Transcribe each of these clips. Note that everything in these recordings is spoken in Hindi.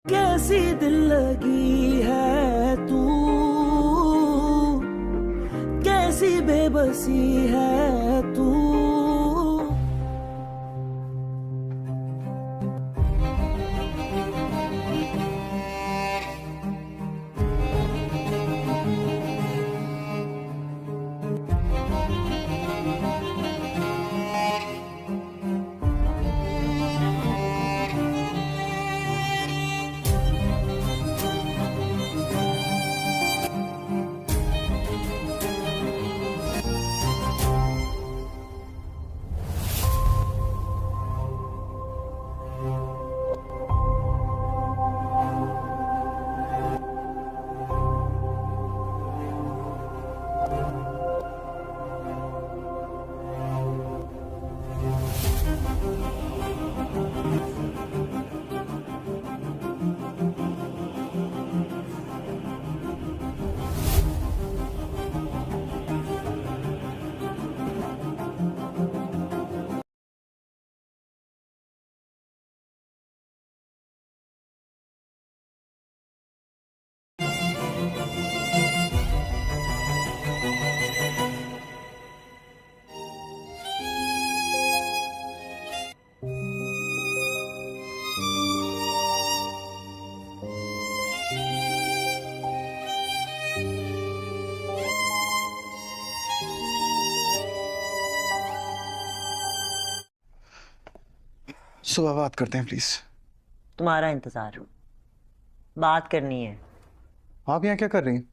कैसी दिल लगी है तू, कैसी बेबसी है तू। सुबह बात करते हैं प्लीज। तुम्हारा इंतजार, बात करनी है। आप यहाँ क्या कर रही हैं?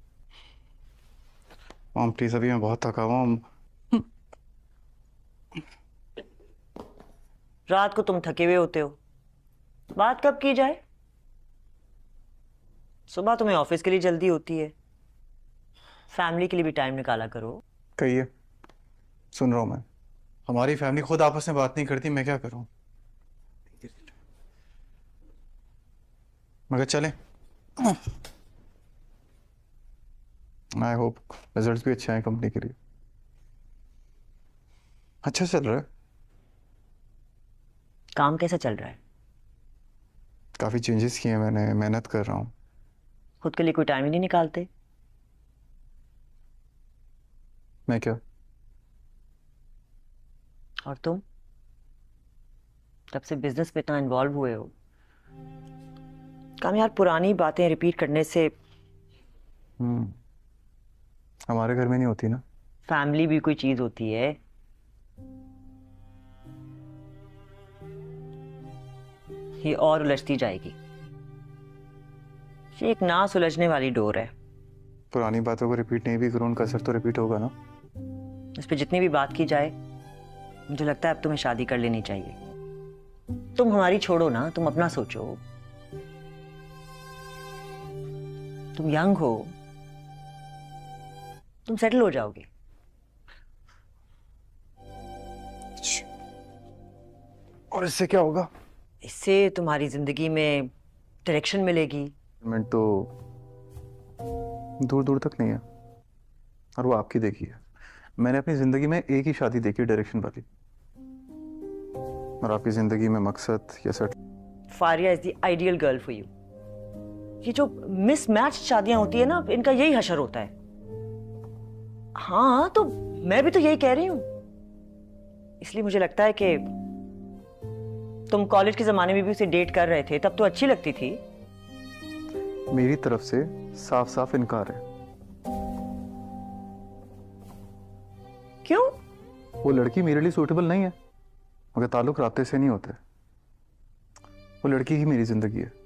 मॉम प्लीज, अभी मैं बहुत थका हुआ हूँ। रात को तुम थके हुए होते हो, बात कब की जाए? सुबह तुम्हें ऑफिस के लिए जल्दी होती है, फैमिली के लिए भी टाइम निकाला करो। कहिए, सुन रहा हूँ मैं। हमारी फैमिली खुद आपस में बात नहीं करती, मैं क्या करूँ? मगर चलें। आई होप रिजल्ट्स भी अच्छे आए कंपनी के लिए। अच्छा चल रहा है। काम कैसा चल रहा है? काफ़ी चेंजेस किए हैं मैंने, मेहनत कर रहा हूँ। खुद के लिए कोई टाइम ही नहीं निकालते। मैं क्या? और तुम तब से बिजनेस में इतना इन्वॉल्व हुए हो, काम यार पुरानी बातें रिपीट करने से। हम्म हमारे घर में नहीं होती ना। फैमिली भी कोई चीज होती है। ये और उलझती जाएगी। ये एक ना सुलझने वाली डोर है। पुरानी बातों को रिपीट नहीं भी करूँ, उनका असर तो रिपीट होगा ना। इस पे जितनी भी बात की जाए, मुझे लगता है अब तुम्हें शादी कर लेनी चाहिए। तुम हमारी छोड़ो ना, तुम अपना सोचो। तुम यंग हो, तुम सेटल हो जाओगे। और इससे क्या होगा? इससे तुम्हारी जिंदगी में डायरेक्शन मिलेगी। मैं तो दूर दूर तक नहीं है, और वो आपकी देखी है। मैंने अपनी जिंदगी में एक ही शादी देखी डायरेक्शन वाली, और आपकी जिंदगी में मकसद या set. Faria is the ideal girl for you. ये जो मिसमैच शादियां होती है ना, इनका यही हशर होता है। हाँ तो मैं भी तो यही कह रही हूं। इसलिए मुझे लगता है कि तुम कॉलेज के जमाने में भी उसे डेट कर रहे थे, तब तो अच्छी लगती थी। मेरी तरफ से साफ साफ इनकार है। क्यों? वो लड़की मेरे लिए सूटेबल नहीं है, मगर ताल्लुक राब्ते से नहीं होते। वो लड़की ही मेरी जिंदगी है।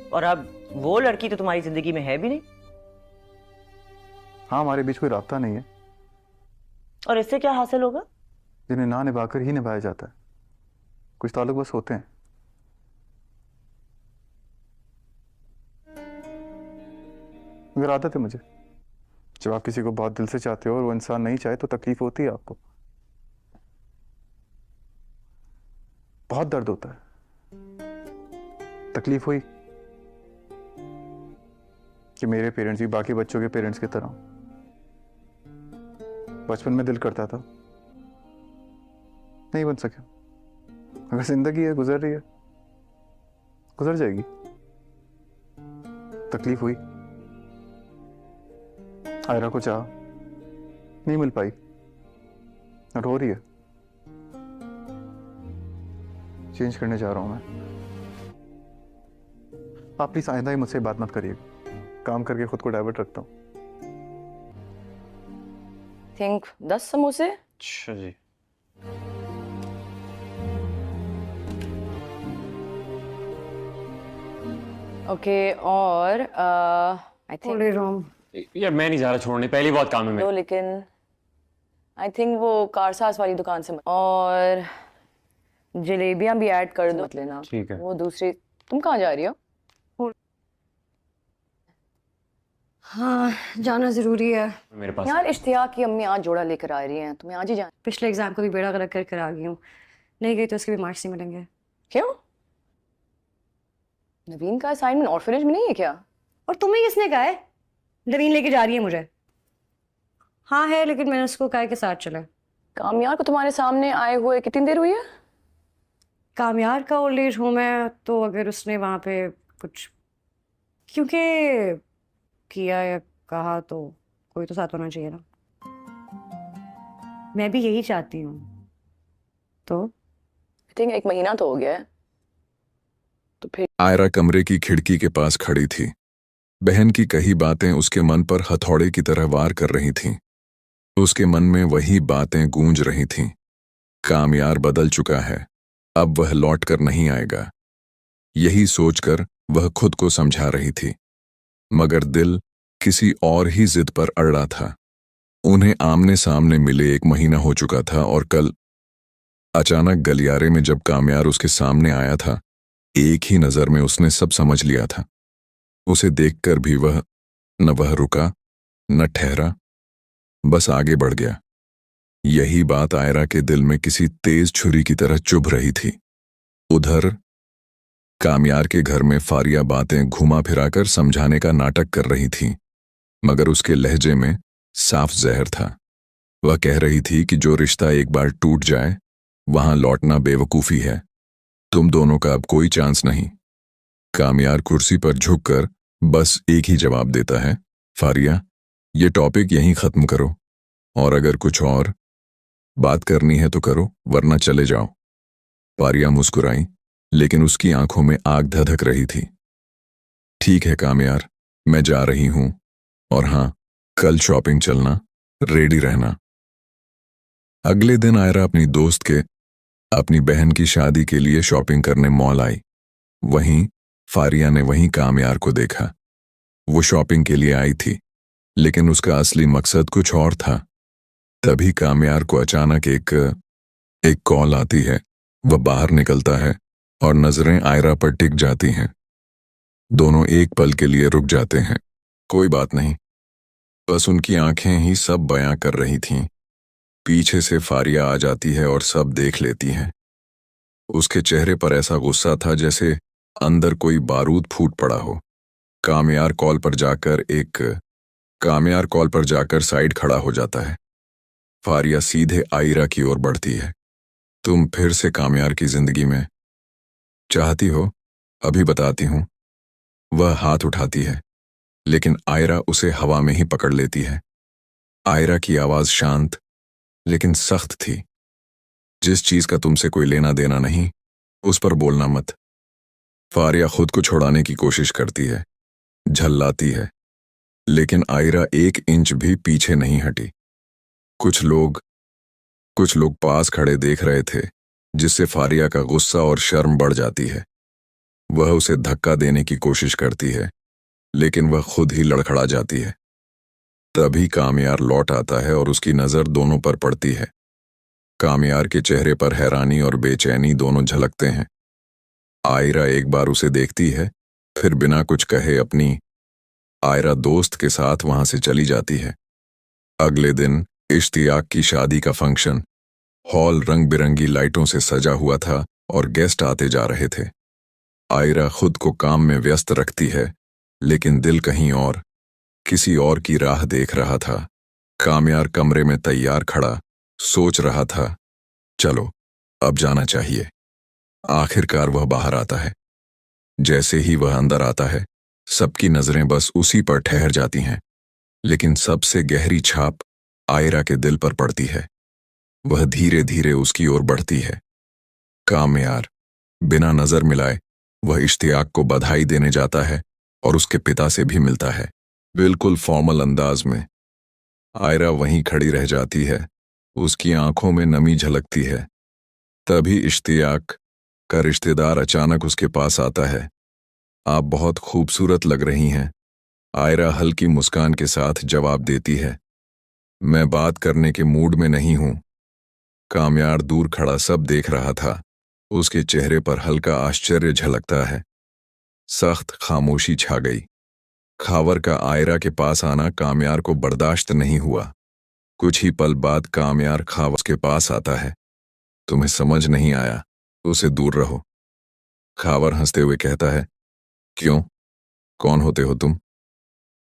और अब वो लड़की तो तुम्हारी जिंदगी में है भी नहीं। हाँ, हमारे बीच कोई राब्ता नहीं है। और इससे क्या हासिल होगा? जिन्हें ना निभाकर ही निभाया जाता है। कुछ ताल्लुक बस होते हैं। मगर आदत है मुझे, जब आप किसी को बहुत दिल से चाहते हो और वो इंसान नहीं चाहे तो तकलीफ होती है आपको। बहुत दर्द होता है। तकलीफ हुई कि मेरे पेरेंट्स भी बाकी बच्चों के पेरेंट्स की तरह। बचपन में दिल करता था, नहीं बन सके। अगर जिंदगी है, गुजर रही है, गुजर जाएगी। तकलीफ हुई, आयरा को चाह नहीं मिल पाई, रो रही है। चेंज करने जा रहा हूं मैं। आप प्लीज आइंदा ही मुझसे बात मत करिएगा। काम करके खुद को डाइवर्ट रखता हूं। थिंक 10 समोसे। अच्छा जी। ओके और आई थिंक यार मैं नहीं जा रहा छोड़ने, पहली बहुत काम है दो, मैं। लेकिन आई थिंक वो कारसाज वाली दुकान से और जलेबियां भी ऐड कर दो, मत लेना। ठीक है। वो दूसरी, तुम कहाँ जा रही हो? हाँ, जाना जरूरी है। मेरे पास यार इश्तियाक की अम्मी आज जोड़ा लेकर आ रही हैं, तुम्हें आज ही जाना। पिछले एग्जाम को भी बेड़ा गर्क कर आ गई हूँ। नहीं गई तो उसके भी मार्क्स नहीं मिलेंगे। क्यों? नवीन का असाइनमेंट ऑर्फनेज में नहीं है क्या? और तुम्हें किसने कहा है? नवीन लेके जा रही है मुझे। हाँ है, लेकिन मैंने उसको कहा के साथ चले। कामयार को तुम्हारे सामने आए हुए कितनी देर हुई है? कामयार का ओल्ड एज होम है, तो अगर उसने वहाँ पे कुछ क्योंकि किया या कहा तो कोई तो साथ होना चाहिए ना। मैं भी यही चाहती हूँ। तो आई थिंक 1 महीना तो हो गया है। तो फिर आयरा कमरे की खिड़की के पास खड़ी थी। बहन की कही बातें उसके मन पर हथौड़े की तरह वार कर रही थीं। उसके मन में वही बातें गूंज रही थीं। कामयार बदल चुका है, अब वह लौट कर नहीं आएगा। यही सोचकर वह खुद को समझा रही थी, मगर दिल किसी और ही जिद पर अड़ा था। उन्हें आमने सामने मिले 1 महीना हो चुका था और कल अचानक गलियारे में जब कामयार उसके सामने आया था, एक ही नजर में उसने सब समझ लिया था। उसे देखकर भी वह रुका न ठहरा, बस आगे बढ़ गया। यही बात आयरा के दिल में किसी तेज छुरी की तरह चुभ रही थी। उधर कामयार के घर में फारिया बातें घुमा फिराकर समझाने का नाटक कर रही थी, मगर उसके लहजे में साफ जहर था। वह कह रही थी कि जो रिश्ता एक बार टूट जाए वहां लौटना बेवकूफी है। तुम दोनों का अब कोई चांस नहीं। कामयार कुर्सी पर झुककर बस एक ही जवाब देता है, फारिया, ये टॉपिक यहीं खत्म करो, और अगर कुछ और बात करनी है तो करो, वरना चले जाओ। फारिया मुस्कुराई, लेकिन उसकी आंखों में आग धधक रही थी। ठीक है कामयार, मैं जा रही हूं, और हां, कल शॉपिंग चलना, रेडी रहना। अगले दिन आयरा अपनी दोस्त के अपनी बहन की शादी के लिए शॉपिंग करने मॉल आई। वहीं फारिया ने वहीं कामयार को देखा। वो शॉपिंग के लिए आई थी, लेकिन उसका असली मकसद कुछ और था। तभी कामयार को अचानक एक कॉल आती है। वह बाहर निकलता है और नजरें आयरा पर टिक जाती हैं। दोनों एक पल के लिए रुक जाते हैं। कोई बात नहीं, बस उनकी आंखें ही सब बयां कर रही थीं। पीछे से फारिया आ जाती है और सब देख लेती हैं। उसके चेहरे पर ऐसा गुस्सा था जैसे अंदर कोई बारूद फूट पड़ा हो। कामयार कॉल पर जाकर साइड खड़ा हो जाता है। फारिया सीधे आयरा की ओर बढ़ती है। तुम फिर से कामयार की जिंदगी में चाहती हो? अभी बताती हूं। वह हाथ उठाती है, लेकिन आयरा उसे हवा में ही पकड़ लेती है। आयरा की आवाज शांत लेकिन सख्त थी। जिस चीज का तुमसे कोई लेना देना नहीं, उस पर बोलना मत। फारिया खुद को छुड़ाने की कोशिश करती है, झल्लाती है, लेकिन आयरा 1 इंच भी पीछे नहीं हटी। कुछ लोग पास खड़े देख रहे थे, जिससे फारिया का गुस्सा और शर्म बढ़ जाती है। वह उसे धक्का देने की कोशिश करती है, लेकिन वह खुद ही लड़खड़ा जाती है। तभी कामयार लौट आता है और उसकी नजर दोनों पर पड़ती है। कामयार के चेहरे पर हैरानी और बेचैनी दोनों झलकते हैं। आयरा एक बार उसे देखती है, फिर बिना कुछ कहे अपनी आयरा दोस्त के साथ वहां से चली जाती है। अगले दिन इश्तियाक की शादी का फंक्शन। हॉल रंग बिरंगी लाइटों से सजा हुआ था और गेस्ट आते जा रहे थे। आयरा खुद को काम में व्यस्त रखती है, लेकिन दिल कहीं और, किसी और की राह देख रहा था। कामयार कमरे में तैयार खड़ा सोच रहा था, चलो अब जाना चाहिए। आखिरकार वह बाहर आता है। जैसे ही वह अंदर आता है सबकी नजरें बस उसी पर ठहर जाती हैं, लेकिन सबसे गहरी छाप आयरा के दिल पर पड़ती है। वह धीरे धीरे उसकी ओर बढ़ती है। कामयार बिना नजर मिलाए वह इश्तियाक को बधाई देने जाता है और उसके पिता से भी मिलता है, बिल्कुल फॉर्मल अंदाज में। आयरा वहीं खड़ी रह जाती है, उसकी आंखों में नमी झलकती है। तभी इश्तियाक का रिश्तेदार अचानक उसके पास आता है। आप बहुत खूबसूरत लग रही हैं, आयरा हल्की मुस्कान के साथ जवाब देती है। मैं बात करने के मूड में नहीं हूं। कामयार दूर खड़ा सब देख रहा था, उसके चेहरे पर हल्का आश्चर्य झलकता है। सख्त खामोशी छा गई। खावर का आयरा के पास आना कामयार को बर्दाश्त नहीं हुआ। कुछ ही पल बाद कामयार खावर के पास आता है। तुम्हें समझ नहीं आया, उसे दूर रहो। खावर हंसते हुए कहता है, क्यों, कौन होते हो तुम?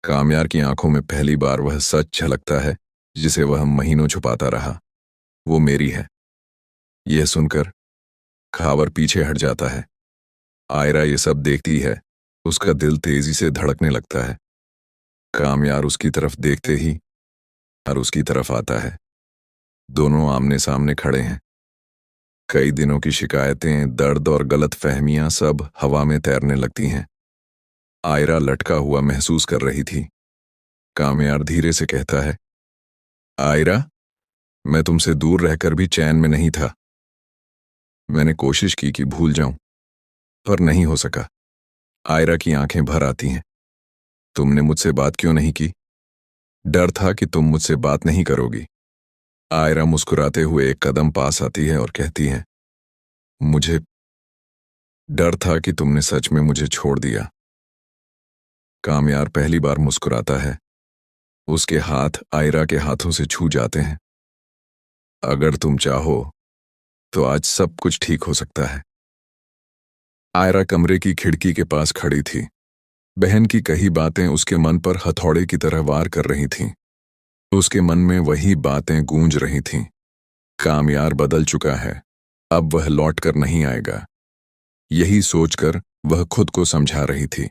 कामयार की आंखों में पहली बार वह सच झलकता है जिसे वह महीनों छुपाता रहा। वो मेरी है। यह सुनकर खावर पीछे हट जाता है। आयरा ये सब देखती है, उसका दिल तेजी से धड़कने लगता है। कामयार उसकी तरफ देखते ही और उसकी तरफ आता है। दोनों आमने सामने खड़े हैं। कई दिनों की शिकायतें, दर्द और गलत फहमियां सब हवा में तैरने लगती हैं। आयरा लटका हुआ महसूस कर रही थी। कामयार धीरे से कहता है, आयरा, मैं तुमसे दूर रहकर भी चैन में नहीं था। मैंने कोशिश की कि भूल जाऊं, पर नहीं हो सका। आयरा की आंखें भर आती हैं। तुमने मुझसे बात क्यों नहीं की? डर था कि तुम मुझसे बात नहीं करोगी। आयरा मुस्कुराते हुए एक कदम पास आती है और कहती है, मुझे डर था कि तुमने सच में मुझे छोड़ दिया। कामयार पहली बार मुस्कुराता है। उसके हाथ आयरा के हाथों से छू जाते हैं। अगर तुम चाहो तो आज सब कुछ ठीक हो सकता है। आयरा कमरे की खिड़की के पास खड़ी थी। बहन की कही बातें उसके मन पर हथौड़े की तरह वार कर रही थीं। उसके मन में वही बातें गूंज रही थीं। कामयार बदल चुका है, अब वह लौट कर नहीं आएगा। यही सोचकर वह खुद को समझा रही थी,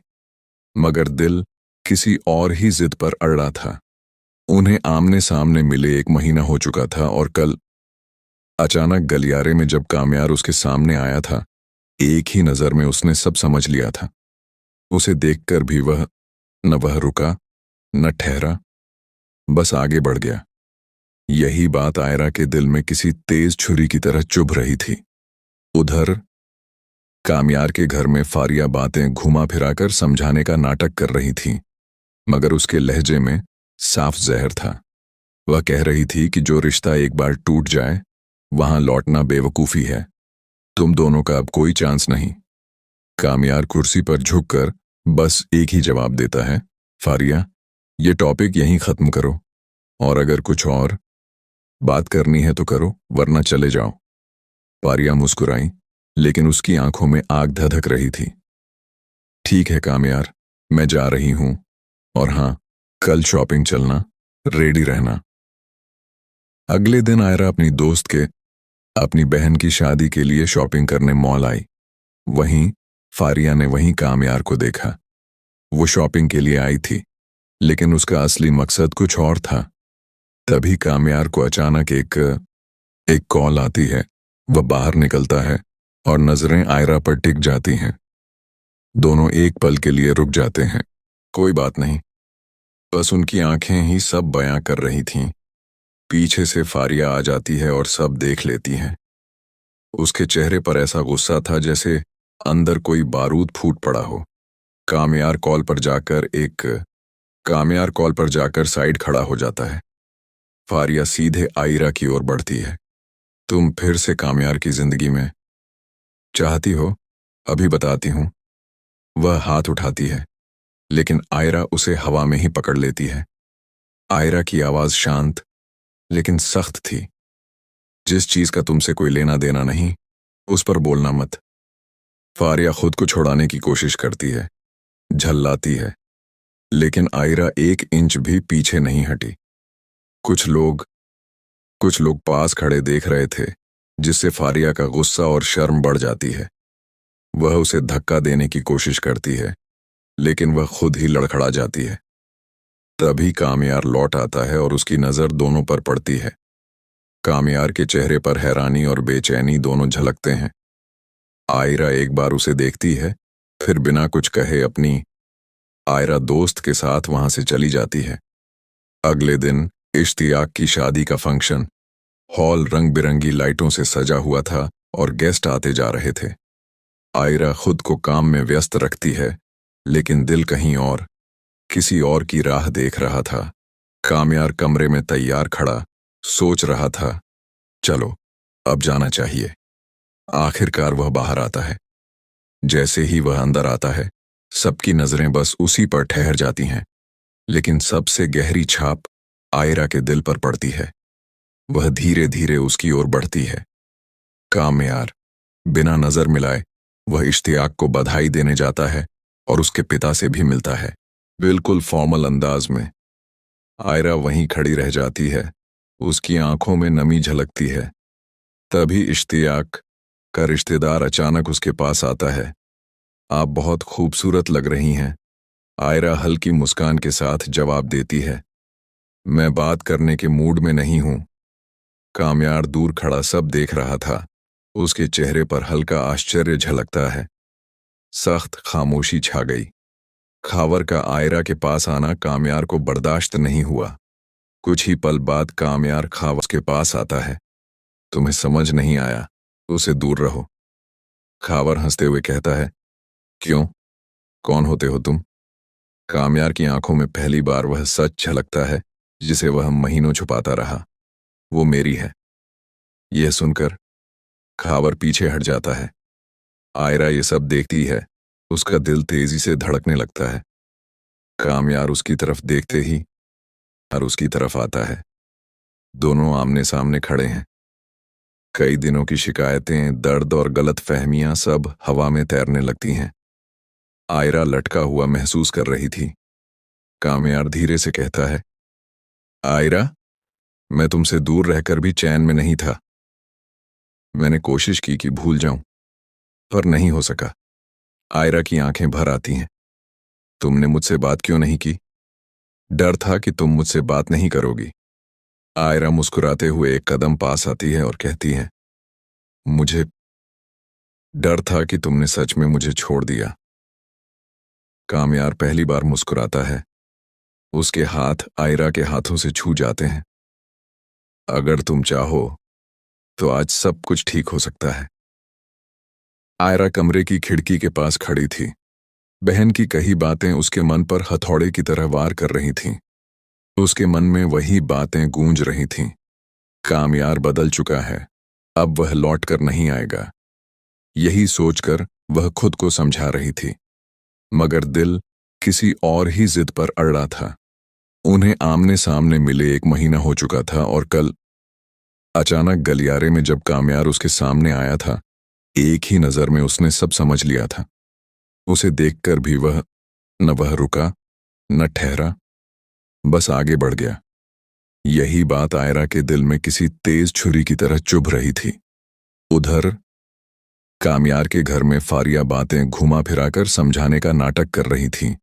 मगर दिल किसी और ही जिद पर अड़ा था। उन्हें आमने सामने मिले 1 महीना हो चुका था और कल अचानक गलियारे में जब कामयार उसके सामने आया था, एक ही नजर में उसने सब समझ लिया था। उसे देखकर भी वह रुका, न ठहरा, बस आगे बढ़ गया। यही बात आयरा के दिल में किसी तेज छुरी की तरह चुभ रही थी। उधर कामयार के घर में फारिया बातें घुमा फिराकर समझाने का नाटक कर रही थी, मगर उसके लहजे में साफ जहर था। वह कह रही थी कि जो रिश्ता एक बार टूट जाए वहां लौटना बेवकूफी है। तुम दोनों का अब कोई चांस नहीं। कामयार कुर्सी पर झुककर बस एक ही जवाब देता है, फारिया, ये टॉपिक यहीं खत्म करो, और अगर कुछ और बात करनी है तो करो, वरना चले जाओ। फारिया मुस्कुराई, लेकिन उसकी आंखों में आग धधक रही थी। ठीक है कामयार, मैं जा रही हूं, और हां, कल शॉपिंग चलना, रेडी रहना। अगले दिन आयरा अपनी बहन की शादी के लिए शॉपिंग करने मॉल आई। वहीं फारिया ने वहीं कामयार को देखा। वो शॉपिंग के लिए आई थी, लेकिन उसका असली मकसद कुछ और था। तभी कामयार को अचानक एक कॉल आती है। वह बाहर निकलता है और नजरें आयरा पर टिक जाती हैं। दोनों एक पल के लिए रुक जाते हैं। कोई बात नहीं, बस उनकी आंखें ही सब बयां कर रही थीं। पीछे से फारिया आ जाती है और सब देख लेती हैं। उसके चेहरे पर ऐसा गुस्सा था जैसे अंदर कोई बारूद फूट पड़ा हो। कामयार कॉल पर जाकर साइड खड़ा हो जाता है। फारिया सीधे आयरा की ओर बढ़ती है। तुम फिर से कामयार की जिंदगी में चाहती हो? अभी बताती हूं। वह हाथ उठाती है, लेकिन आयरा उसे हवा में ही पकड़ लेती है। आयरा की आवाज शांत लेकिन सख्त थी। जिस चीज का तुमसे कोई लेना देना नहीं, उस पर बोलना मत। फारिया खुद को छुड़ाने की कोशिश करती है, झल्लाती है, लेकिन आयरा 1 इंच भी पीछे नहीं हटी। कुछ लोग पास खड़े देख रहे थे, जिससे फारिया का गुस्सा और शर्म बढ़ जाती है। वह उसे धक्का देने की कोशिश करती है, लेकिन वह खुद ही लड़खड़ा जाती है। तभी कामयार लौट आता है और उसकी नजर दोनों पर पड़ती है। कामयार के चेहरे पर हैरानी और बेचैनी दोनों झलकते हैं। आयरा एक बार उसे देखती है, फिर बिना कुछ कहे अपनी आयरा दोस्त के साथ वहां से चली जाती है। अगले दिन इश्तियाक की शादी का फंक्शन। हॉल रंग बिरंगी लाइटों से सजा हुआ था और गेस्ट आते जा रहे थे। आयरा खुद को काम में व्यस्त रखती है, लेकिन दिल कहीं और, किसी और की राह देख रहा था। कामयार कमरे में तैयार खड़ा सोच रहा था, चलो अब जाना चाहिए। आखिरकार वह बाहर आता है। जैसे ही वह अंदर आता है, सबकी नजरें बस उसी पर ठहर जाती हैं, लेकिन सबसे गहरी छाप आयरा के दिल पर पड़ती है। वह धीरे धीरे उसकी ओर बढ़ती है। कामयार बिना नजर मिलाए वह इश्तियाक को बधाई देने जाता है और उसके पिता से भी मिलता है, बिल्कुल फॉर्मल अंदाज में। आयरा वहीं खड़ी रह जाती है, उसकी आंखों में नमी झलकती है। तभी इश्तियाक का रिश्तेदार अचानक उसके पास आता है। आप बहुत खूबसूरत लग रही हैं। आयरा हल्की मुस्कान के साथ जवाब देती है, मैं बात करने के मूड में नहीं हूं। कामयार दूर खड़ा सब देख रहा था। उसके चेहरे पर हल्का आश्चर्य झलकता है। सख्त खामोशी छा गई। खावर का आयरा के पास आना कामयार को बर्दाश्त नहीं हुआ। कुछ ही पल बाद कामयार खावर के पास आता है। तुम्हें समझ नहीं आया, उसे दूर रहो। खावर हंसते हुए कहता है, क्यों, कौन होते हो तुम? कामयार की आंखों में पहली बार वह सच झलकता है जिसे वह महीनों छुपाता रहा। वो मेरी है। यह सुनकर खावर पीछे हट जाता है। आयरा ये सब देखती है, उसका दिल तेजी से धड़कने लगता है। कामयार उसकी तरफ देखते ही और उसकी तरफ आता है। दोनों आमने सामने खड़े हैं। कई दिनों की शिकायतें, दर्द और गलत फहमियां सब हवा में तैरने लगती हैं। आयरा लटका हुआ महसूस कर रही थी। कामयार धीरे से कहता है, आयरा, मैं तुमसे दूर रहकर भी चैन में नहीं था। मैंने कोशिश की कि भूल जाऊं, पर नहीं हो सका। आयरा की आंखें भर आती हैं। तुमने मुझसे बात क्यों नहीं की? डर था कि तुम मुझसे बात नहीं करोगी। आयरा मुस्कुराते हुए एक कदम पास आती है और कहती है, मुझे डर था कि तुमने सच में मुझे छोड़ दिया। कामयार पहली बार मुस्कुराता है। उसके हाथ आयरा के हाथों से छू जाते हैं। अगर तुम चाहो तो आज सब कुछ ठीक हो सकता है। आयरा कमरे की खिड़की के पास खड़ी थी। बहन की कही बातें उसके मन पर हथौड़े की तरह वार कर रही थीं। उसके मन में वही बातें गूंज रही थीं। कामयार बदल चुका है, अब वह लौट कर नहीं आएगा। यही सोचकर वह खुद को समझा रही थी, मगर दिल किसी और ही जिद पर अड़ा था। उन्हें आमने सामने मिले 1 महीना हो चुका था और कल अचानक गलियारे में जब कामयार उसके सामने आया था, एक ही नजर में उसने सब समझ लिया था। उसे देखकर भी वह न रुका न ठहरा, बस आगे बढ़ गया। यही बात आयरा के दिल में किसी तेज छुरी की तरह चुभ रही थी। उधर कामयार के घर में फारिया बातें घुमा फिराकर समझाने का नाटक कर रही थी,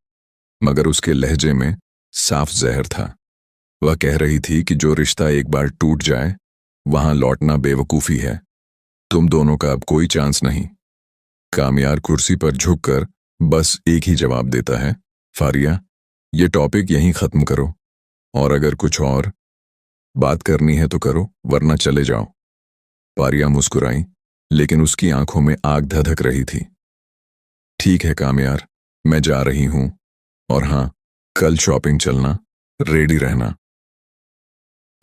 मगर उसके लहजे में साफ जहर था। वह कह रही थी कि जो रिश्ता एक बार टूट जाए, वहां लौटना बेवकूफी है। तुम दोनों का अब कोई चांस नहीं। कामयार कुर्सी पर झुककर बस एक ही जवाब देता है, फारिया, ये टॉपिक यहीं खत्म करो, और अगर कुछ और बात करनी है तो करो, वरना चले जाओ। फारिया मुस्कुराई, लेकिन उसकी आंखों में आग धधक रही थी। ठीक है कामयार, मैं जा रही हूं, और हाँ, कल शॉपिंग चलना, रेडी रहना।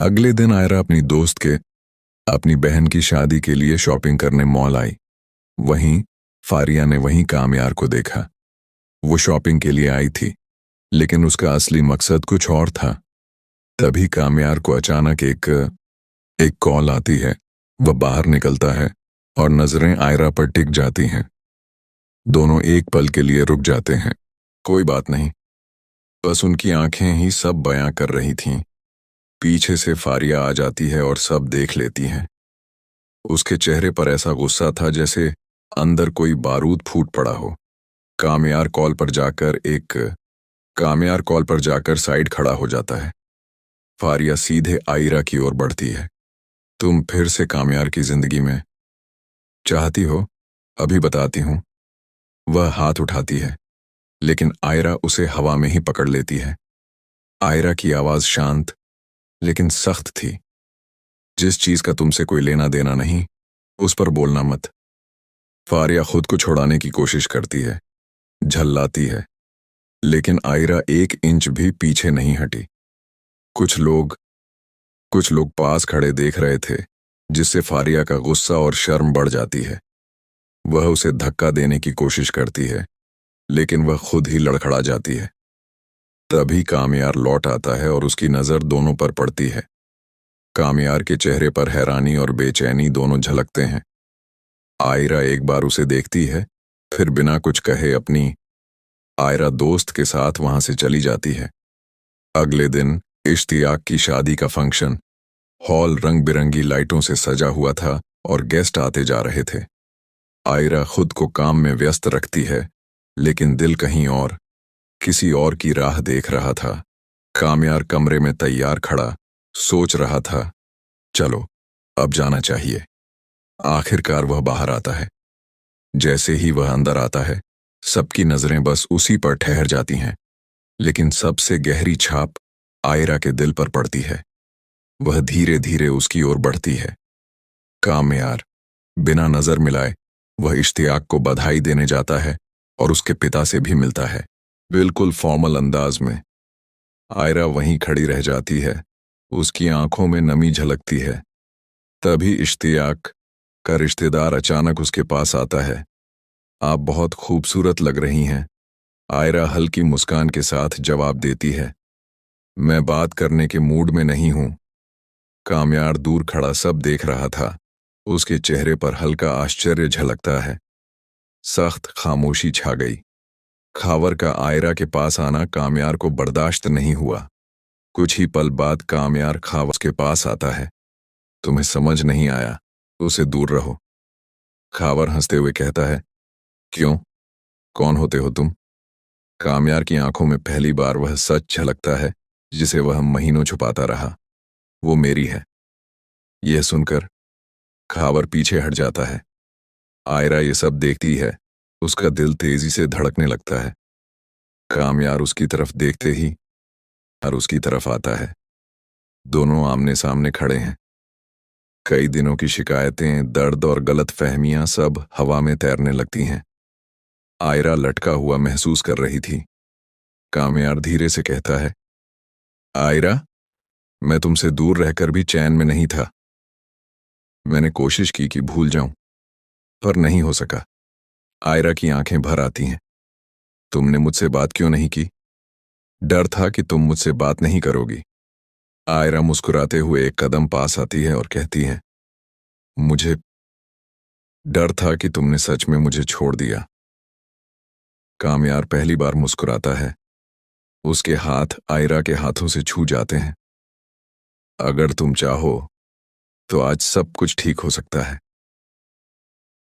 अगले दिन आयरा अपनी दोस्त के अपनी बहन की शादी के लिए शॉपिंग करने मॉल आई। वहीं फारिया ने वहीं कामयार को देखा। वो शॉपिंग के लिए आई थी, लेकिन उसका असली मकसद कुछ और था। तभी कामयार को अचानक एक कॉल आती है। वह बाहर निकलता है और नजरें आयरा पर टिक जाती हैं। दोनों एक पल के लिए रुक जाते हैं। कोई बात नहीं, बस उनकी आंखें ही सब बयां कर रही थीं। पीछे से फारिया आ जाती है और सब देख लेती हैं। उसके चेहरे पर ऐसा गुस्सा था जैसे अंदर कोई बारूद फूट पड़ा हो। कामयार कॉल पर जाकर साइड खड़ा हो जाता है। फारिया सीधे आयरा की ओर बढ़ती है। तुम फिर से कामयार की जिंदगी में चाहती हो? अभी बताती हूं। वह हाथ उठाती है, लेकिन आयरा उसे हवा में ही पकड़ लेती है। आयरा की आवाज शांत लेकिन सख्त थी। जिस चीज का तुमसे कोई लेना देना नहीं, उस पर बोलना मत। फारिया खुद को छुड़ाने की कोशिश करती है, झल्लाती है, लेकिन आयरा 1 इंच भी पीछे नहीं हटी। कुछ लोग पास खड़े देख रहे थे, जिससे फारिया का गुस्सा और शर्म बढ़ जाती है। वह उसे धक्का देने की कोशिश करती है, लेकिन वह खुद ही लड़खड़ा जाती है। तभी कामयार लौट आता है और उसकी नजर दोनों पर पड़ती है। कामयार के चेहरे पर हैरानी और बेचैनी दोनों झलकते हैं। आयरा एक बार उसे देखती है, फिर बिना कुछ कहे अपनी आयरा दोस्त के साथ वहां से चली जाती है। अगले दिन इश्तियाक की शादी का फंक्शन। हॉल रंग बिरंगी लाइटों से सजा हुआ था और गेस्ट आते जा रहे थे। आयरा खुद को काम में व्यस्त रखती है, लेकिन दिल कहीं और, किसी और की राह देख रहा था। कामयार कमरे में तैयार खड़ा सोच रहा था, चलो अब जाना चाहिए। आखिरकार वह बाहर आता है। जैसे ही वह अंदर आता है, सबकी नजरें बस उसी पर ठहर जाती हैं, लेकिन सबसे गहरी छाप आयरा के दिल पर पड़ती है। वह धीरे धीरे उसकी ओर बढ़ती है। कामयार बिना नजर मिलाए वह इश्तियाक को बधाई देने जाता है और उसके पिता से भी मिलता है, बिल्कुल फॉर्मल अंदाज में। आयरा वहीं खड़ी रह जाती है, उसकी आंखों में नमी झलकती है। तभी इश्तियाक का रिश्तेदार अचानक उसके पास आता है। आप बहुत खूबसूरत लग रही हैं। आयरा हल्की मुस्कान के साथ जवाब देती है, मैं बात करने के मूड में नहीं हूं। कामयार दूर खड़ा सब देख रहा था। उसके चेहरे पर हल्का आश्चर्य झलकता है। सख्त खामोशी छा गई। खावर का आयरा के पास आना कामयार को बर्दाश्त नहीं हुआ। कुछ ही पल बाद कामयार खावर के पास आता है। तुम्हें समझ नहीं आया, उसे दूर रहो। खावर हंसते हुए कहता है, क्यों? कौन होते हो तुम? कामयार की आंखों में पहली बार वह सच झलकता है जिसे वह महीनों छुपाता रहा। वो मेरी है। यह सुनकर खावर पीछे हट जाता है। आयरा ये सब देखती है, उसका दिल तेजी से धड़कने लगता है। कामयार उसकी तरफ देखते ही और उसकी तरफ आता है। दोनों आमने सामने खड़े हैं। कई दिनों की शिकायतें, दर्द और गलत फहमियां सब हवा में तैरने लगती हैं। आयरा लटका हुआ महसूस कर रही थी। कामयार धीरे से कहता है, आयरा, मैं तुमसे दूर रहकर भी चैन में नहीं था। मैंने कोशिश की कि भूल जाऊं, पर नहीं हो सका। आयरा की आंखें भर आती हैं। तुमने मुझसे बात क्यों नहीं की? डर था कि तुम मुझसे बात नहीं करोगी। आयरा मुस्कुराते हुए एक कदम पास आती है और कहती है, मुझे डर था कि तुमने सच में मुझे छोड़ दिया। कामयार पहली बार मुस्कुराता है। उसके हाथ आयरा के हाथों से छू जाते हैं। अगर तुम चाहो तो आज सब कुछ ठीक हो सकता है।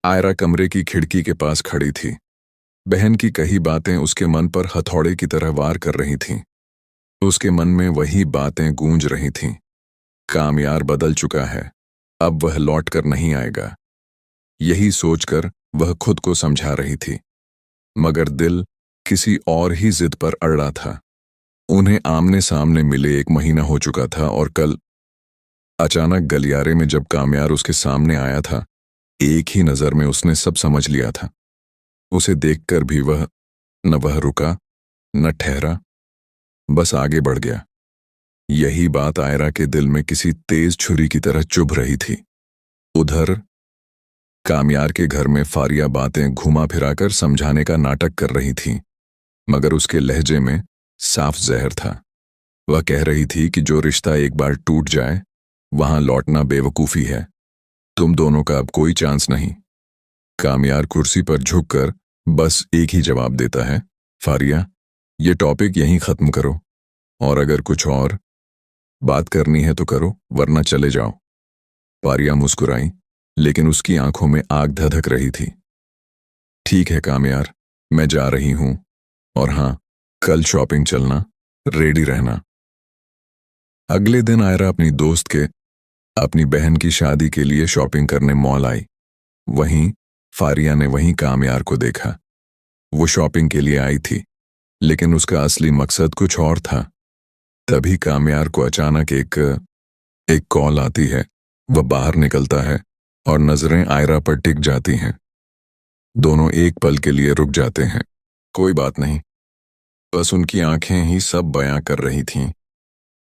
आयरा कमरे की खिड़की के पास खड़ी थी। बहन की कही बातें उसके मन पर हथौड़े की तरह वार कर रही थीं। उसके मन में वही बातें गूंज रही थीं। कामयार बदल चुका है, अब वह लौट कर नहीं आएगा। यही सोचकर वह खुद को समझा रही थी, मगर दिल किसी और ही जिद पर अड़ा था। उन्हें आमने सामने मिले 1 महीना हो चुका था और कल अचानक गलियारे में जब कामयार उसके सामने आया था, एक ही नजर में उसने सब समझ लिया था। उसे देखकर भी वह रुका, न ठहरा, बस आगे बढ़ गया। यही बात आयरा के दिल में किसी तेज छुरी की तरह चुभ रही थी। उधर कामयार के घर में फारिया बातें घुमा फिराकर समझाने का नाटक कर रही थी, मगर उसके लहजे में साफ जहर था। वह कह रही थी कि जो रिश्ता एक बार टूट जाए, वहां लौटना बेवकूफी है। तुम दोनों का अब कोई चांस नहीं। कामयार कुर्सी पर झुककर बस एक ही जवाब देता है, फारिया, ये टॉपिक यहीं खत्म करो, और अगर कुछ और बात करनी है तो करो, वरना चले जाओ। फारिया मुस्कुराई, लेकिन उसकी आंखों में आग धधक रही थी। ठीक है कामयार, मैं जा रही हूं। और हाँ, कल शॉपिंग चलना, रेडी रहना। अगले दिन आयरा अपनी दोस्त के अपनी बहन की शादी के लिए शॉपिंग करने मॉल आई। वहीं फारिया ने वहीं कामयार को देखा। वो शॉपिंग के लिए आई थी, लेकिन उसका असली मकसद कुछ और था। तभी कामयार को अचानक एक कॉल आती है। वह बाहर निकलता है और नजरें आयरा पर टिक जाती हैं। दोनों एक पल के लिए रुक जाते हैं। कोई बात नहीं, बस उनकी आंखें ही सब बयां कर रही थीं।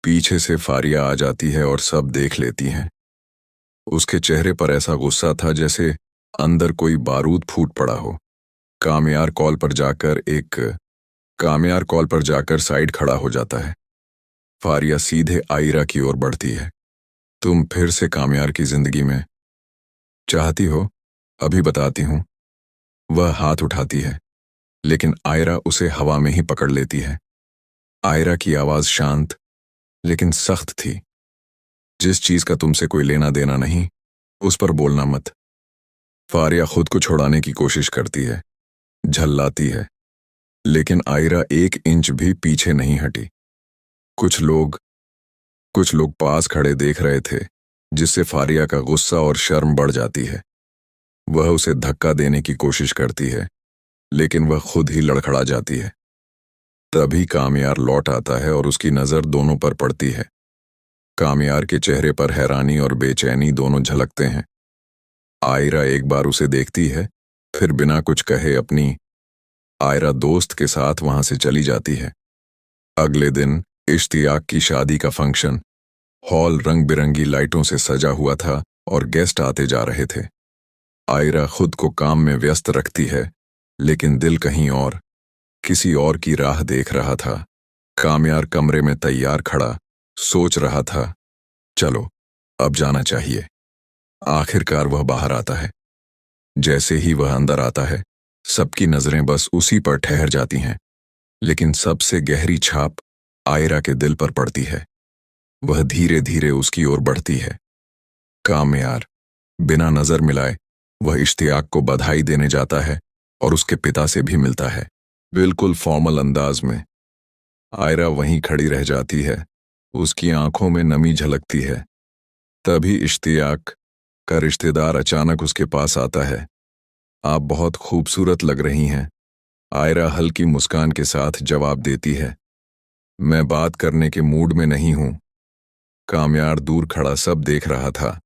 पीछे से फारिया आ जाती है और सब देख लेती हैं। उसके चेहरे पर ऐसा गुस्सा था जैसे अंदर कोई बारूद फूट पड़ा हो। कामयार कॉल पर जाकर साइड खड़ा हो जाता है। फारिया सीधे आयरा की ओर बढ़ती है। तुम फिर से कामयार की जिंदगी में चाहती हो? अभी बताती हूं। वह हाथ उठाती है, लेकिन आयरा उसे हवा में ही पकड़ लेती है। आयरा की आवाज शांत लेकिन सख्त थी। जिस चीज का तुमसे कोई लेना देना नहीं, उस पर बोलना मत। फारिया खुद को छुड़ाने की कोशिश करती है, झल्लाती है, लेकिन आयरा 1 इंच भी पीछे नहीं हटी। कुछ लोग पास खड़े देख रहे थे, जिससे फारिया का गुस्सा और शर्म बढ़ जाती है। वह उसे धक्का देने की कोशिश करती है, लेकिन वह खुद ही लड़खड़ा जाती है। तभी कामयार लौट आता है और उसकी नजर दोनों पर पड़ती है। कामयार के चेहरे पर हैरानी और बेचैनी दोनों झलकते हैं। आयरा एक बार उसे देखती है, फिर बिना कुछ कहे अपनी आयरा दोस्त के साथ वहां से चली जाती है। अगले दिन इश्तियाक की शादी का फंक्शन। हॉल रंग बिरंगी लाइटों से सजा हुआ था और गेस्ट आते जा रहे थे। आयरा खुद को काम में व्यस्त रखती है, लेकिन दिल कहीं और, किसी और की राह देख रहा था। कामयार कमरे में तैयार खड़ा सोच रहा था, चलो अब जाना चाहिए। आखिरकार वह बाहर आता है। जैसे ही वह अंदर आता है, सबकी नजरें बस उसी पर ठहर जाती हैं, लेकिन सबसे गहरी छाप आयरा के दिल पर पड़ती है। वह धीरे धीरे उसकी ओर बढ़ती है। कामयार बिना नजर मिलाए वह इश्तियाक को बधाई देने जाता है और उसके पिता से भी मिलता है, बिल्कुल फॉर्मल अंदाज में। आयरा वहीं खड़ी रह जाती है, उसकी आंखों में नमी झलकती है। तभी इश्तियाक का रिश्तेदार अचानक उसके पास आता है। आप बहुत खूबसूरत लग रही हैं, आयरा हल्की मुस्कान के साथ जवाब देती है। मैं बात करने के मूड में नहीं हूं। कामयार दूर खड़ा सब देख रहा था।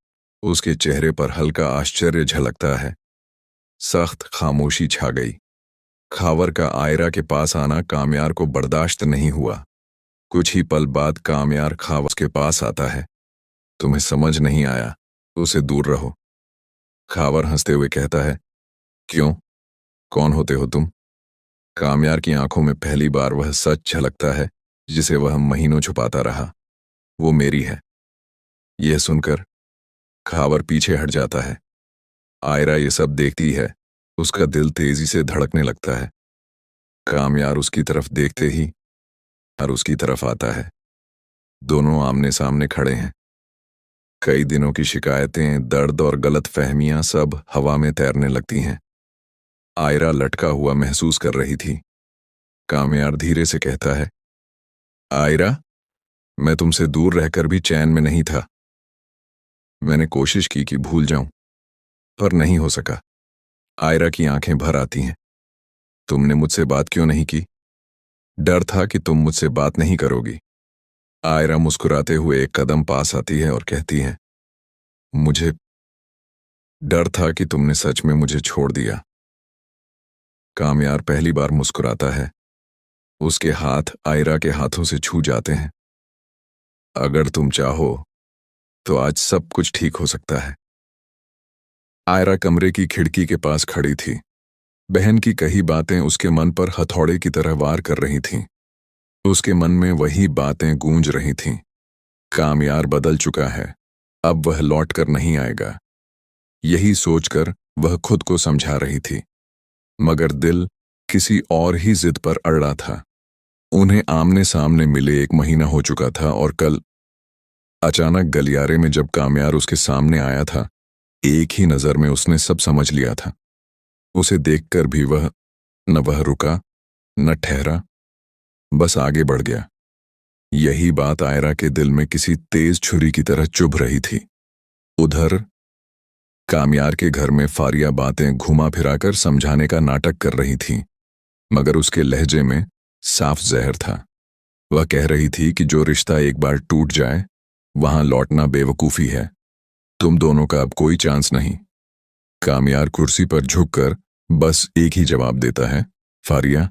उसके चेहरे पर हल्का आश्चर्य झलकता है। सख्त खामोशी छा गई। खावर का आयरा के पास आना कामयार को बर्दाश्त नहीं हुआ। कुछ ही पल बाद कामयार खावर के पास आता है। तुम्हें समझ नहीं आया, उसे दूर रहो। खावर हंसते हुए कहता है, क्यों? कौन होते हो तुम? कामयार की आंखों में पहली बार वह सच झलकता है जिसे वह महीनों छुपाता रहा। वो मेरी है। यह सुनकर खावर पीछे हट जाता है। आयरा ये सब देखती है, उसका दिल तेजी से धड़कने लगता है। कामयार उसकी तरफ देखते ही और उसकी तरफ आता है। दोनों आमने सामने खड़े हैं। कई दिनों की शिकायतें, दर्द और गलत फहमियां सब हवा में तैरने लगती हैं। आयरा लटका हुआ महसूस कर रही थी। कामयार धीरे से कहता है, आयरा, मैं तुमसे दूर रहकर भी चैन में नहीं था। मैंने कोशिश की कि भूल जाऊं, पर नहीं हो सका। आयरा की आंखें भर आती हैं। तुमने मुझसे बात क्यों नहीं की? डर था कि तुम मुझसे बात नहीं करोगी। आयरा मुस्कुराते हुए एक कदम पास आती है और कहती है, मुझे डर था कि तुमने सच में मुझे छोड़ दिया। कामयार पहली बार मुस्कुराता है। उसके हाथ आयरा के हाथों से छू जाते हैं। अगर तुम चाहो तो आज सब कुछ ठीक हो सकता है। आयरा कमरे की खिड़की के पास खड़ी थी। बहन की कही बातें उसके मन पर हथौड़े की तरह वार कर रही थीं। उसके मन में वही बातें गूंज रही थीं। कामयार बदल चुका है, अब वह लौट कर नहीं आएगा। यही सोचकर वह खुद को समझा रही थी, मगर दिल किसी और ही जिद पर अड़ा था। उन्हें आमने सामने मिले 1 महीना हो चुका था और कल अचानक गलियारे में जब कामयार उसके सामने आया था, एक ही नजर में उसने सब समझ लिया था। उसे देखकर भी वह रुका, न ठहरा, बस आगे बढ़ गया। यही बात आयरा के दिल में किसी तेज छुरी की तरह चुभ रही थी। उधर कामयार के घर में फारिया बातें घुमा फिराकर समझाने का नाटक कर रही थी, मगर उसके लहजे में साफ जहर था। वह कह रही थी कि जो रिश्ता एक बार टूट जाए वहां लौटना बेवकूफी है। तुम दोनों का अब कोई चांस नहीं। कामयार कुर्सी पर झुककर बस एक ही जवाब देता है, फारिया,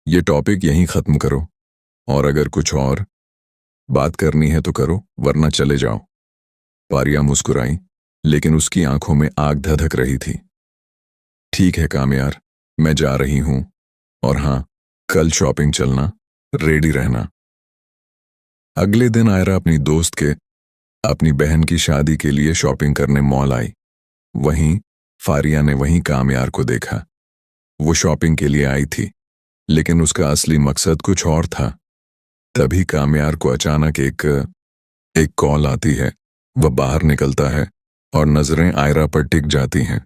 ये टॉपिक यहीं खत्म करो, और अगर कुछ और बात करनी है तो करो, वरना चले जाओ। फारिया मुस्कुराई, लेकिन उसकी आंखों में आग धधक रही थी। ठीक है कामयार, मैं जा रही हूं, और हां, कल शॉपिंग चलना, रेडी रहना। अगले दिन आयरा अपनी दोस्त के अपनी बहन की शादी के लिए शॉपिंग करने मॉल आई। वहीं फारिया ने वहीं कामयार को देखा। वो शॉपिंग के लिए आई थी, लेकिन उसका असली मकसद कुछ और था। तभी कामयार को अचानक एक कॉल आती है। वह बाहर निकलता है और नजरें आयरा पर टिक जाती हैं।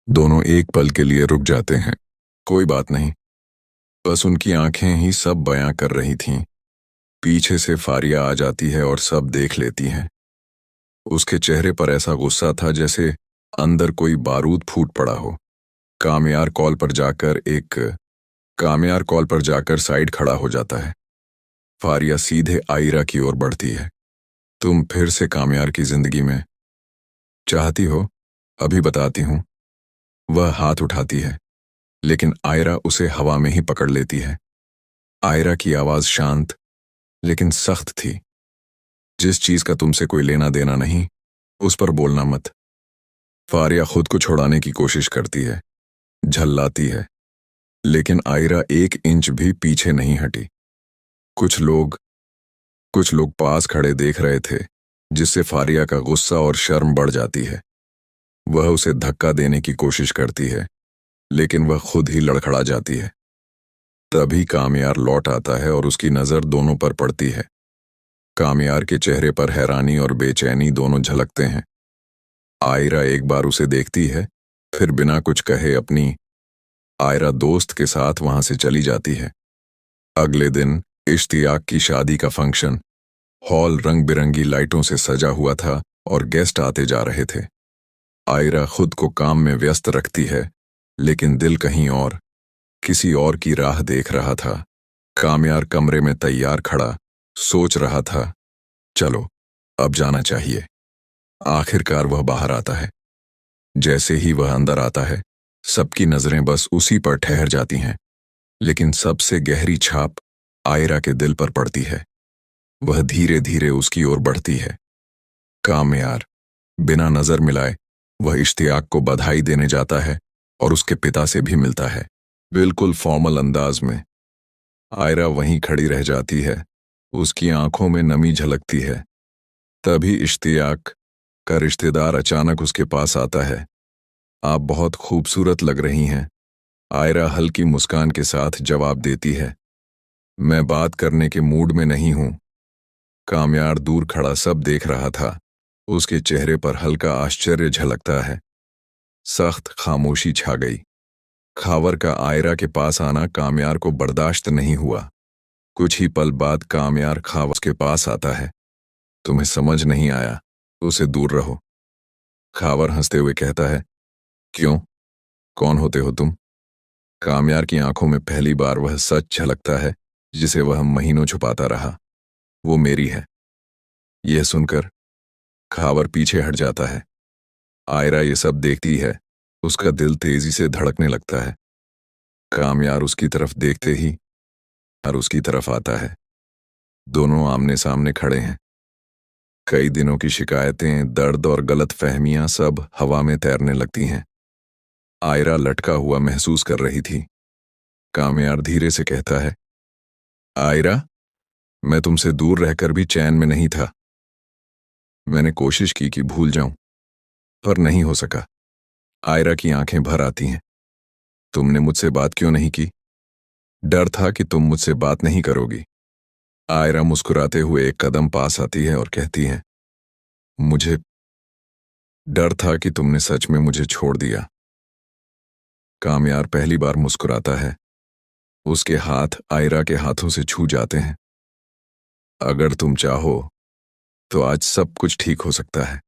दोनों एक पल के लिए रुक जाते हैं। कोई बात नहीं, बस उनकी आंखें ही सब बयां कर रही थीं। पीछे से फारिया आ जाती है और सब देख लेती हैं। उसके चेहरे पर ऐसा गुस्सा था जैसे अंदर कोई बारूद फूट पड़ा हो। कामयार कॉल पर जाकर साइड खड़ा हो जाता है। फारिया सीधे आयरा की ओर बढ़ती है। तुम फिर से कामयार की जिंदगी में चाहती हो? अभी बताती हूं। वह हाथ उठाती है, लेकिन आयरा उसे हवा में ही पकड़ लेती है। आयरा की आवाज शांत लेकिन सख्त थी। जिस चीज का तुमसे कोई लेना देना नहीं, उस पर बोलना मत। फारिया खुद को छुड़ाने की कोशिश करती है, झल्लाती है, लेकिन आयरा 1 इंच भी पीछे नहीं हटी। कुछ लोग पास खड़े देख रहे थे, जिससे फारिया का गुस्सा और शर्म बढ़ जाती है। वह उसे धक्का देने की कोशिश करती है, लेकिन वह खुद ही लड़खड़ा जाती है। तभी कामयार लौट आता है और उसकी नजर दोनों पर पड़ती है। कामयार के चेहरे पर हैरानी और बेचैनी दोनों झलकते हैं। आयरा एक बार उसे देखती है, फिर बिना कुछ कहे अपनी आयरा दोस्त के साथ वहां से चली जाती है। अगले दिन इश्तियाक की शादी का फंक्शन। हॉल रंग बिरंगी लाइटों से सजा हुआ था और गेस्ट आते जा रहे थे। आयरा खुद को काम में व्यस्त रखती है, लेकिन दिल कहीं और, किसी और की राह देख रहा था। कामयार कमरे में तैयार खड़ा सोच रहा था, चलो अब जाना चाहिए। आखिरकार वह बाहर आता है। जैसे ही वह अंदर आता है, सबकी नजरें बस उसी पर ठहर जाती हैं, लेकिन सबसे गहरी छाप आयरा के दिल पर पड़ती है। वह धीरे धीरे उसकी ओर बढ़ती है। कामयार बिना नजर मिलाए वह इश्तियाक को बधाई देने जाता है और उसके पिता से भी मिलता है, बिल्कुल फॉर्मल अंदाज में। आयरा वहीं खड़ी रह जाती है, उसकी आंखों में नमी झलकती है। तभी इश्तियाक का रिश्तेदार अचानक उसके पास आता है। आप बहुत खूबसूरत लग रही हैं। आयरा हल्की मुस्कान के साथ जवाब देती है, मैं बात करने के मूड में नहीं हूं। कामयार दूर खड़ा सब देख रहा था। उसके चेहरे पर हल्का आश्चर्य झलकता है। सख्त खामोशी छा गई। खावर का आयरा के पास आना कामयार को बर्दाश्त नहीं हुआ। कुछ ही पल बाद कामयार खावर के पास आता है। तुम्हें समझ नहीं आया, उसे दूर रहो। खावर हंसते हुए कहता है, क्यों? कौन होते हो तुम? कामयार की आंखों में पहली बार वह सच झलकता है जिसे वह महीनों छुपाता रहा। वो मेरी है। यह सुनकर खावर पीछे हट जाता है। आयरा ये सब देखती है, उसका दिल तेजी से धड़कने लगता है। कामयार उसकी तरफ देखते ही और उसकी तरफ आता है। दोनों आमने सामने खड़े हैं। कई दिनों की शिकायतें, दर्द और गलत फहमियां सब हवा में तैरने लगती हैं। आयरा लटका हुआ महसूस कर रही थी। कामयार धीरे से कहता है, आयरा, मैं तुमसे दूर रहकर भी चैन में नहीं था। मैंने कोशिश की कि भूल जाऊं, पर नहीं हो सका। आयरा की आंखें भर आती हैं। तुमने मुझसे बात क्यों नहीं की? डर था कि तुम मुझसे बात नहीं करोगी। आयरा मुस्कुराते हुए एक कदम पास आती है और कहती है, मुझे डर था कि तुमने सच में मुझे छोड़ दिया। कामयार पहली बार मुस्कुराता है। उसके हाथ आयरा के हाथों से छू जाते हैं। अगर तुम चाहो तो आज सब कुछ ठीक हो सकता है।